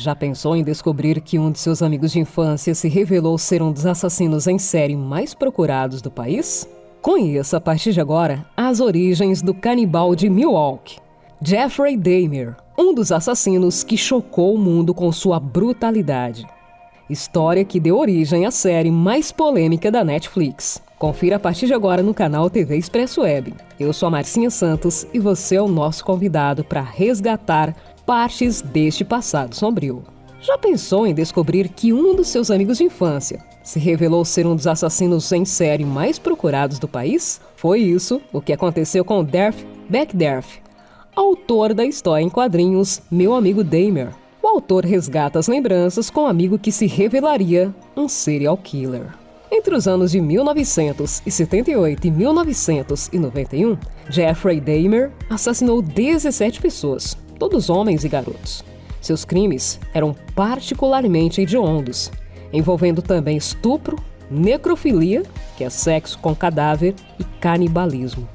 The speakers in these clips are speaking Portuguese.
Já pensou em descobrir que um de seus amigos de infância se revelou ser um dos assassinos em série mais procurados do país? Conheça a partir de agora as origens do canibal de Milwaukee, Jeffrey Dahmer, um dos assassinos que chocou o mundo com sua brutalidade. História que deu origem à série mais polêmica da Netflix. Confira a partir de agora no canal TV Expresso Web. Eu sou a Marcinha Santos e você é o nosso convidado para resgatar partes deste passado sombrio. Já pensou em descobrir que um dos seus amigos de infância se revelou ser um dos assassinos em série mais procurados do país? Foi isso o que aconteceu com Derf Backderf, autor da história em quadrinhos Meu Amigo Dahmer. O autor resgata as lembranças com um amigo que se revelaria um serial killer. Entre os anos de 1978 e 1991, Jeffrey Dahmer assassinou 17 pessoas, todos homens e garotos. Seus crimes eram particularmente hediondos, envolvendo também estupro, necrofilia, que é sexo com cadáver, e canibalismo,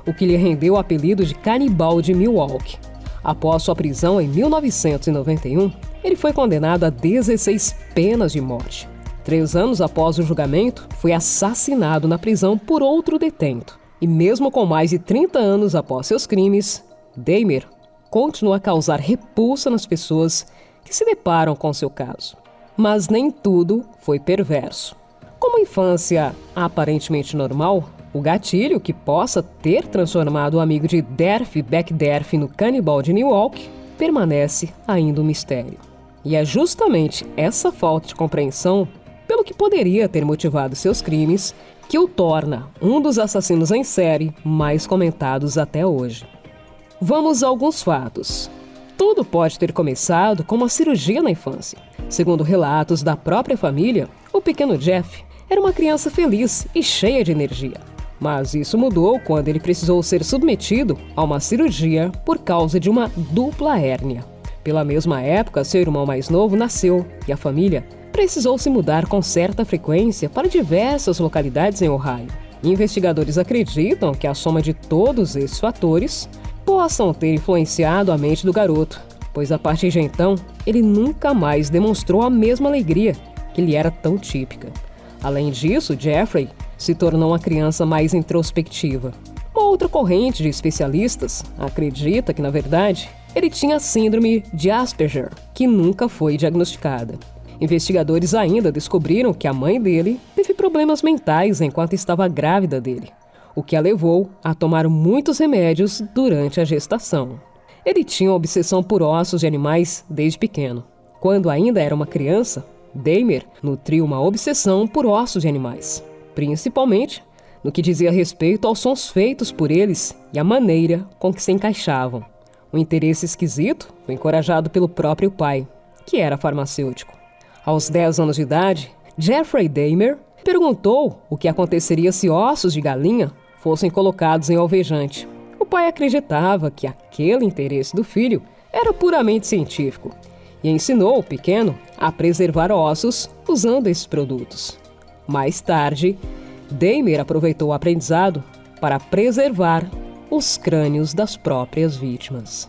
o que lhe rendeu o apelido de Canibal de Milwaukee. Após sua prisão em 1991, ele foi condenado a 16 penas de morte. 3 anos após o julgamento, foi assassinado na prisão por outro detento. E mesmo com mais de 30 anos após seus crimes, Dahmer continua a causar repulsa nas pessoas que se deparam com seu caso. Mas nem tudo foi perverso. Como a infância aparentemente normal, o gatilho que possa ter transformado o amigo de Derf Backderf no canibal de Milwaukee permanece ainda um mistério. E é justamente essa falta de compreensão pelo que poderia ter motivado seus crimes que o torna um dos assassinos em série mais comentados até hoje. Vamos a alguns fatos. Tudo pode ter começado com uma cirurgia na infância. Segundo relatos da própria família, o pequeno Jeff era uma criança feliz e cheia de energia. Mas isso mudou quando ele precisou ser submetido a uma cirurgia por causa de uma dupla hérnia. Pela mesma época, seu irmão mais novo nasceu e a família precisou se mudar com certa frequência para diversas localidades em Ohio. Investigadores acreditam que a soma de todos esses fatores possam ter influenciado a mente do garoto, pois a partir de então, ele nunca mais demonstrou a mesma alegria que lhe era tão típica. Além disso, Jeffrey se tornou uma criança mais introspectiva. Uma outra corrente de especialistas acredita que, na verdade, ele tinha síndrome de Asperger, que nunca foi diagnosticada. Investigadores ainda descobriram que a mãe dele teve problemas mentais enquanto estava grávida dele, o que a levou a tomar muitos remédios durante a gestação. Ele tinha uma obsessão por ossos de animais desde pequeno. Quando ainda era uma criança, Dahmer nutriu uma obsessão por ossos de animais, principalmente no que dizia respeito aos sons feitos por eles e a maneira com que se encaixavam. O interesse esquisito foi encorajado pelo próprio pai, que era farmacêutico. Aos 10 anos de idade, Jeffrey Dahmer perguntou o que aconteceria se ossos de galinha fossem colocados em alvejante. O pai acreditava que aquele interesse do filho era puramente científico e ensinou o pequeno a preservar ossos usando esses produtos. Mais tarde, Dahmer aproveitou o aprendizado para preservar os crânios das próprias vítimas.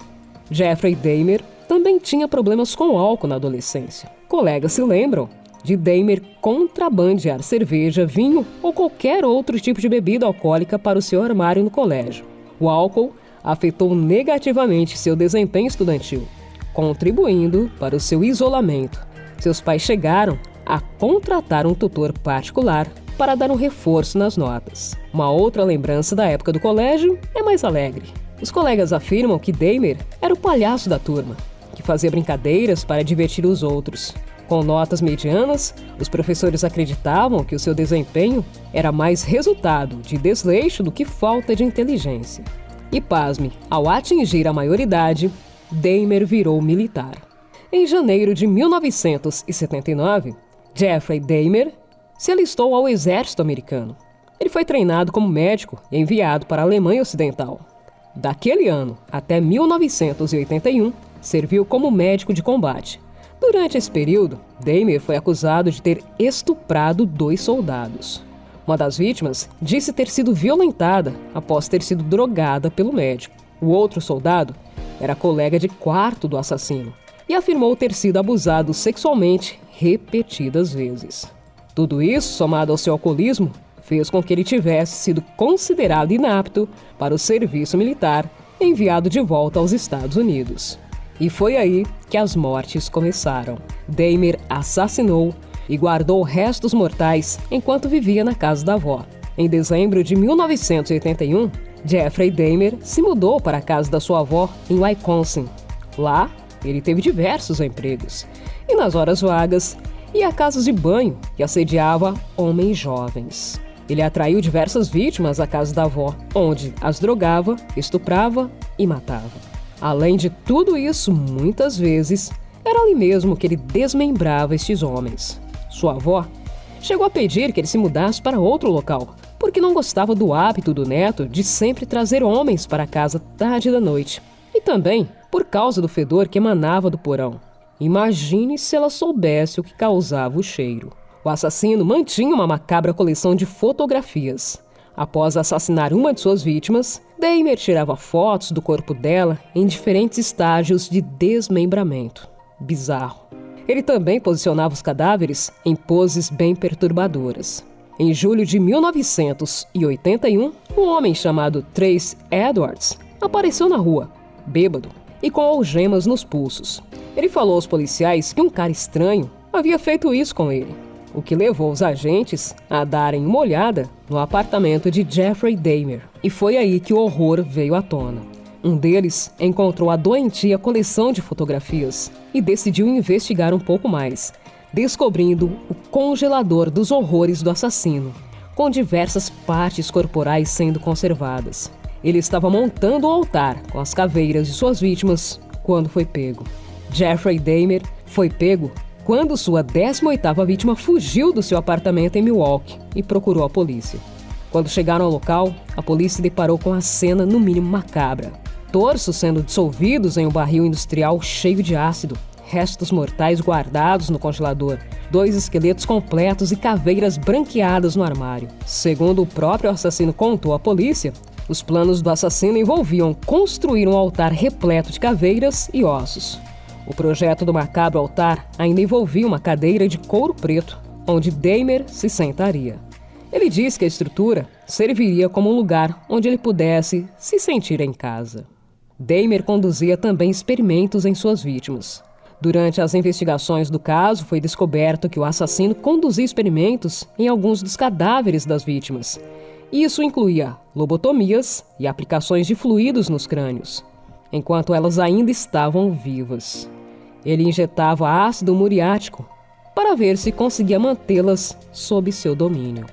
Jeffrey Dahmer também tinha problemas com o álcool na adolescência. Colegas se lembram de Dahmer contrabandear cerveja, vinho ou qualquer outro tipo de bebida alcoólica para o seu armário no colégio. O álcool afetou negativamente seu desempenho estudantil, contribuindo para o seu isolamento. Seus pais chegaram a contratar um tutor particular para dar um reforço nas notas. Uma outra lembrança da época do colégio é mais alegre. Os colegas afirmam que Dahmer era o palhaço da turma, que fazia brincadeiras para divertir os outros. Com notas medianas, os professores acreditavam que o seu desempenho era mais resultado de desleixo do que falta de inteligência. E pasme, ao atingir a maioridade, Dahmer virou militar. Em janeiro de 1979, Jeffrey Dahmer se alistou ao exército americano. Ele foi treinado como médico e enviado para a Alemanha Ocidental. Daquele ano até 1981, serviu como médico de combate. Durante esse período, Dahmer foi acusado de ter estuprado 2 soldados. Uma das vítimas disse ter sido violentada após ter sido drogada pelo médico. O outro soldado era colega de quarto do assassino e afirmou ter sido abusado sexualmente repetidas vezes. Tudo isso, somado ao seu alcoolismo, fez com que ele tivesse sido considerado inapto para o serviço militar e enviado de volta aos Estados Unidos. E foi aí que as mortes começaram. Dahmer assassinou e guardou restos mortais enquanto vivia na casa da avó. Em dezembro de 1981, Jeffrey Dahmer se mudou para a casa da sua avó em Wisconsin. Lá, ele teve diversos empregos e, nas horas vagas, ia a casas de banho e assediava homens jovens. Ele atraiu diversas vítimas à casa da avó, onde as drogava, estuprava e matava. Além de tudo isso, muitas vezes, era ali mesmo que ele desmembrava estes homens. Sua avó chegou a pedir que ele se mudasse para outro local, porque não gostava do hábito do neto de sempre trazer homens para casa tarde da noite. E também por causa do fedor que emanava do porão. Imagine se ela soubesse o que causava o cheiro. O assassino mantinha uma macabra coleção de fotografias. Após assassinar uma de suas vítimas, Dahmer tirava fotos do corpo dela em diferentes estágios de desmembramento. Bizarro. Ele também posicionava os cadáveres em poses bem perturbadoras. Em julho de 1981, um homem chamado Trace Edwards apareceu na rua, bêbado e com algemas nos pulsos. Ele falou aos policiais que um cara estranho havia feito isso com ele, o que levou os agentes a darem uma olhada no apartamento de Jeffrey Dahmer. E foi aí que o horror veio à tona. Um deles encontrou a doentia coleção de fotografias e decidiu investigar um pouco mais, descobrindo o congelador dos horrores do assassino, com diversas partes corporais sendo conservadas. Ele estava montando um altar com as caveiras de suas vítimas quando foi pego. Jeffrey Dahmer foi pego quando sua 18ª vítima fugiu do seu apartamento em Milwaukee e procurou a polícia. Quando chegaram ao local, a polícia se deparou com a cena no mínimo macabra. Torsos sendo dissolvidos em um barril industrial cheio de ácido, restos mortais guardados no congelador, 2 esqueletos completos e caveiras branqueadas no armário. Segundo o próprio assassino contou à polícia, os planos do assassino envolviam construir um altar repleto de caveiras e ossos. O projeto do macabro altar ainda envolvia uma cadeira de couro preto, onde Dahmer se sentaria. Ele disse que a estrutura serviria como um lugar onde ele pudesse se sentir em casa. Dahmer conduzia também experimentos em suas vítimas. Durante as investigações do caso, foi descoberto que o assassino conduzia experimentos em alguns dos cadáveres das vítimas. Isso incluía lobotomias e aplicações de fluidos nos crânios, enquanto elas ainda estavam vivas. Ele injetava ácido muriático para ver se conseguia mantê-las sob seu domínio.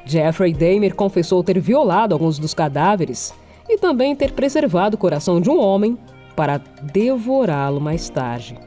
Jeffrey Dahmer confessou ter violado alguns dos cadáveres e também ter preservado o coração de um homem para devorá-lo mais tarde.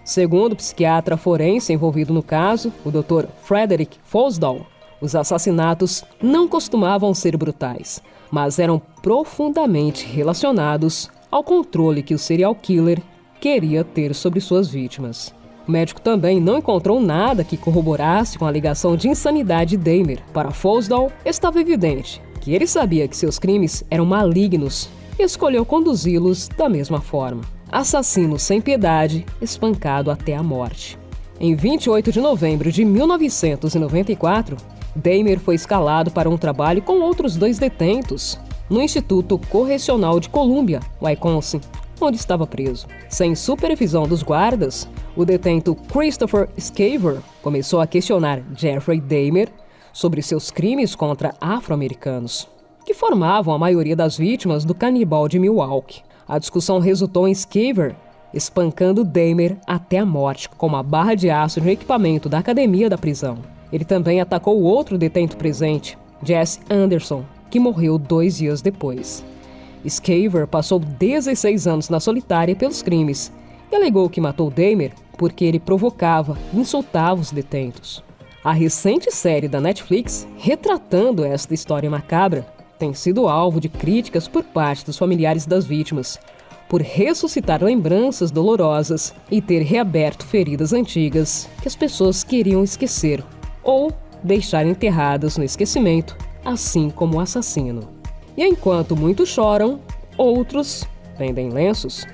Segundo o psiquiatra forense envolvido no caso, o Dr. Frederick Fosdahl, os assassinatos não costumavam ser brutais, mas eram profundamente relacionados ao controle que o serial killer queria ter sobre suas vítimas. O médico também não encontrou nada que corroborasse com a alegação de insanidade de Dahmer. Para Fosdahl, estava evidente que ele sabia que seus crimes eram malignos e escolheu conduzi-los da mesma forma. Assassino sem piedade, espancado até a morte. Em 28 de novembro de 1994, Dahmer foi escalado para um trabalho com outros 2 detentos no Instituto Correcional de Columbia, Wisconsin, onde estava preso. Sem supervisão dos guardas, o detento Christopher Scaver começou a questionar Jeffrey Dahmer sobre seus crimes contra afro-americanos, que formavam a maioria das vítimas do canibal de Milwaukee. A discussão resultou em Scaver espancando Dahmer até a morte com uma barra de aço no equipamento da academia da prisão. Ele também atacou o outro detento presente, Jesse Anderson, que morreu 2 dias depois. Scaver passou 16 anos na solitária pelos crimes e alegou que matou Dahmer porque ele provocava e insultava os detentos. A recente série da Netflix, retratando esta história macabra, tem sido alvo de críticas por parte dos familiares das vítimas, por ressuscitar lembranças dolorosas e ter reaberto feridas antigas que as pessoas queriam esquecer ou deixar enterradas no esquecimento, assim como o assassino. E enquanto muitos choram, outros vendem lenços.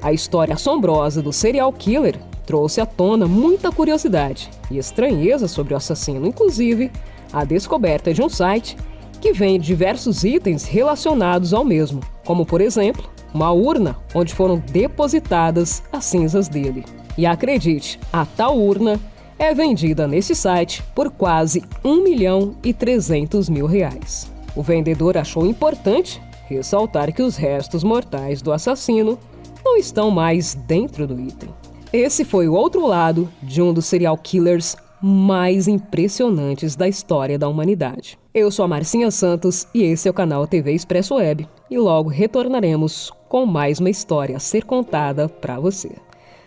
A história assombrosa do serial killer trouxe à tona muita curiosidade e estranheza sobre o assassino, inclusive a descoberta de um site que vende diversos itens relacionados ao mesmo, como, por exemplo, uma urna onde foram depositadas as cinzas dele. E acredite, a tal urna é vendida nesse site por quase R$1.300.000. O vendedor achou importante ressaltar que os restos mortais do assassino não estão mais dentro do item. Esse foi o outro lado de um dos serial killers mais impressionantes da história da humanidade. Eu sou a Marcinha Santos e esse é o canal TV Expresso Web e logo retornaremos com mais uma história a ser contada para você.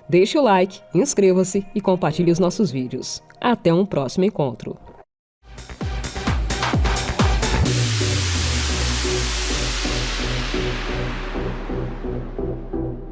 Deixe o like, inscreva-se e compartilhe os nossos vídeos. Até um próximo encontro.